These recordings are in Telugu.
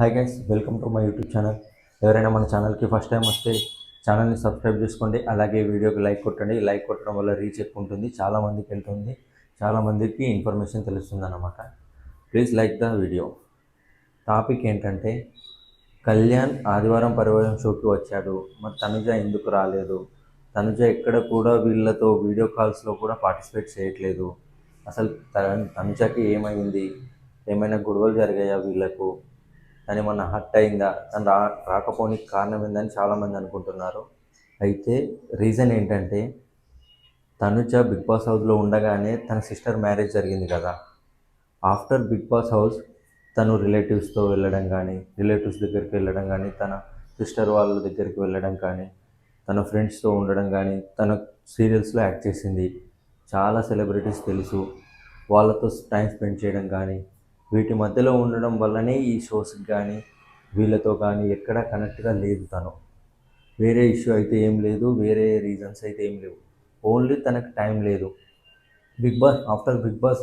Hi guys, welcome to my YouTube channel. ఎవరైనా మన ఛానల్కి ఫస్ట్ టైం వస్తే ఛానల్ని సబ్స్క్రైబ్ చేసుకోండి. అలాగే వీడియోకి లైక్ కొట్టండి. లైక్ కొట్టడం వల్ల రీచ్ ఎక్కువ ఉంటుంది, చాలామందికి వెళ్తుంది, చాలామందికి ఇన్ఫర్మేషన్ తెలుస్తుంది అన్నమాట. Please like the video. Topic ఏంటంటే, కళ్యాణ్ ఆదివారం పరివారం షోకి వచ్చాడు, మరి తనుజ ఎందుకు రాలేదు? తనుజ ఎక్కడ కూడా వీళ్ళతో వీడియో కాల్స్లో కూడా పార్టిసిపేట్ చేయట్లేదు. అసలు తనుజకి ఏమైంది? ఏమైనా గొడవలు జరిగాయా వీళ్ళకు? తను ఏమన్నా హర్ట్ అయిందా? తను రాకపోనికి కారణం ఏందని చాలామంది అనుకుంటున్నారు. అయితే రీజన్ ఏంటంటే, తనుజ బిగ్ బాస్ హౌస్లో ఉండగానే తన సిస్టర్ మ్యారేజ్ జరిగింది కదా. ఆఫ్టర్ బిగ్ బాస్ హౌస్ తను రిలేటివ్స్తో వెళ్ళడం కానీ, రిలేటివ్స్ దగ్గరికి వెళ్ళడం కానీ, తన సిస్టర్ వాళ్ళ దగ్గరికి వెళ్ళడం కానీ, తన ఫ్రెండ్స్తో ఉండడం కానీ, తన సీరియల్స్లో యాక్ట్ చేసింది. చాలా సెలబ్రిటీస్ తెలుసు, వాళ్ళతో టైం స్పెండ్ చేయడం కానీ, వీటి మధ్యలో ఉండడం వల్లనే ఈ షోస్కి కానీ వీళ్ళతో కానీ ఎక్కడ కనెక్ట్గా లేదు. తను వేరే ఇష్యూ అయితే ఏం లేదు, వేరే రీజన్స్ అయితే ఏం లేవు. ఓన్లీ తనకు టైం లేదు. ఆఫ్టర్ బిగ్ బాస్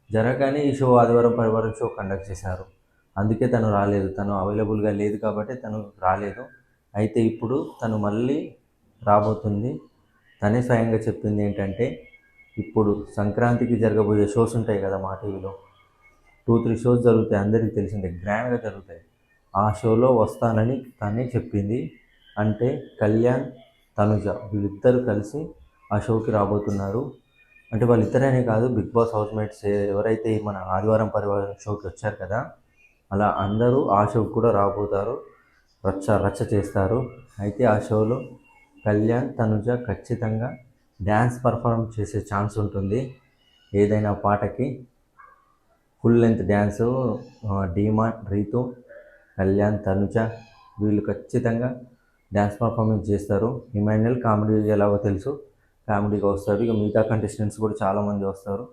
జరగగానే ఈ షో ఆదివారం పరివారం షో కండక్ట్ చేశారు. అందుకే తను రాలేదు. తను అవైలబుల్గా లేదు కాబట్టి తను రాలేదు. అయితే ఇప్పుడు తను మళ్ళీ రాబోతుంది. తనే స్వయంగా చెప్పింది ఏంటంటే, ఇప్పుడు సంక్రాంతికి జరగబోయే షోస్ ఉంటాయి కదా మా టీవీలో, 2-3 షోస్ జరుగుతాయి, అందరికీ తెలిసిందే, గ్రాండ్గా జరుగుతాయి. ఆ షోలో వస్తానని తనే చెప్పింది. అంటే కళ్యాణ్, తనుజ వీళ్ళిద్దరూ కలిసి ఆ షోకి రాబోతున్నారు. అంటే వాళ్ళిద్దరనే కాదు, బిగ్ బాస్ హౌస్ మేట్స్ ఎవరైతే మన ఆదివారం పరివారం షోకి వచ్చారు కదా, అలా అందరూ ఆ షోకి కూడా రాబోతారు. రచ్చ చేస్తారు. అయితే ఆ షోలో కళ్యాణ్, తనుజ ఖచ్చితంగా డ్యాన్స్ పర్ఫార్మ్ చేసే ఛాన్స్ ఉంటుంది. ఏదైనా పాటకి full length dance Demon, Ritu, Kalyan, Tanuja వీళ్ళు ఖచ్చితంగా డ్యాన్స్ పర్ఫార్మెన్స్ చేస్తారు. ఇమాన్యుయల్ కామెడీ ఎలాగో తెలుసు, కామెడీగా వస్తాడు. ఇక మిగతా కంటెస్టెంట్స్ కూడా చాలామంది వస్తారు.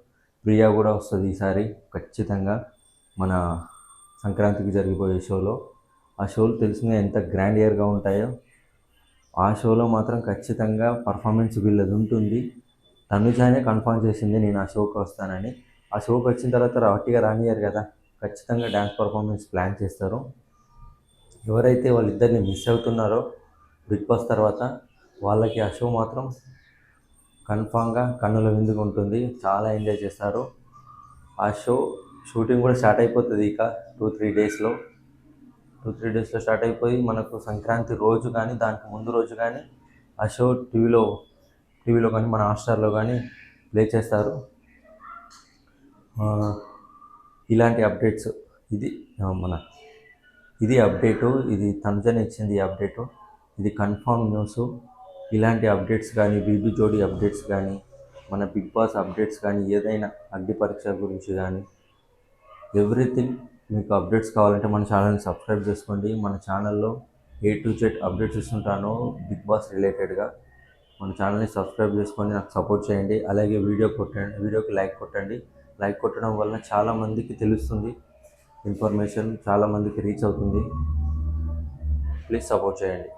ప్రియా కూడా వస్తుంది ఈసారి ఖచ్చితంగా మన సంక్రాంతికి జరిగిపోయే షోలో. ఆ షోలు తెలిసిన ఎంత గ్రాండ్ ఇయర్గా ఉంటాయో, ఆ షోలో మాత్రం ఖచ్చితంగా పర్ఫార్మెన్స్ వీళ్ళది ఉంటుంది. తనుజానే కన్ఫర్మ్ చేసింది నేను ఆ షోకి వస్తానని. ఆ షోకి వచ్చిన తర్వాత వట్టిగా రానియరు కదా, ఖచ్చితంగా డ్యాన్స్ పర్ఫార్మెన్స్ ప్లాన్ చేస్తారు. ఎవరైతే వాళ్ళిద్దరిని మిస్ అవుతున్నారో బిగ్ బాస్ తర్వాత, వాళ్ళకి ఆ షో మాత్రం కన్ఫామ్గా కన్నుల విందుగా ఉంటుంది. చాలా ఎంజాయ్ చేస్తారు. ఆ షో షూటింగ్ కూడా స్టార్ట్ అయిపోతుంది ఇక 2-3 డేస్లో. 2-3 డేస్లో స్టార్ట్ అయిపోయి మనకు సంక్రాంతి రోజు కానీ దానికి ముందు రోజు కానీ ఆ షో టీవీలో కానీ మన హాట్‌స్టార్లో కానీ ప్లే చేస్తారు. ఇలాంటి అప్డేట్స్ ఇది మన ఇది అప్డేటు. ఇది తనుజనే ఇచ్చింది ఈ అప్డేటు. ఇది కన్ఫామ్ న్యూస్. ఇలాంటి అప్డేట్స్ కానీ, బీబీ జోడీ అప్డేట్స్ కానీ, మన బిగ్ బాస్ అప్డేట్స్ కానీ, ఏదైనా అగ్ని పరీక్ష గురించి కానీ, ఎవ్రీథింగ్ మీకు అప్డేట్స్ కావాలంటే మన ఛానల్ని సబ్స్క్రైబ్ చేసుకోండి. మన ఛానల్లో A to Z అప్డేట్స్ ఇస్తుంటాను బిగ్ బాస్ రిలేటెడ్గా. మన ఛానల్ని సబ్స్క్రైబ్ చేసుకొని నాకు సపోర్ట్ చేయండి. అలాగే వీడియోకి లైక్ కొట్టండి. లైక్ కొట్టడం వల్ల చాలామందికి తెలుస్తుంది, ఇన్ఫర్మేషన్ చాలామందికి రీచ్ అవుతుంది. ప్లీజ్ సపోర్ట్ చేయండి.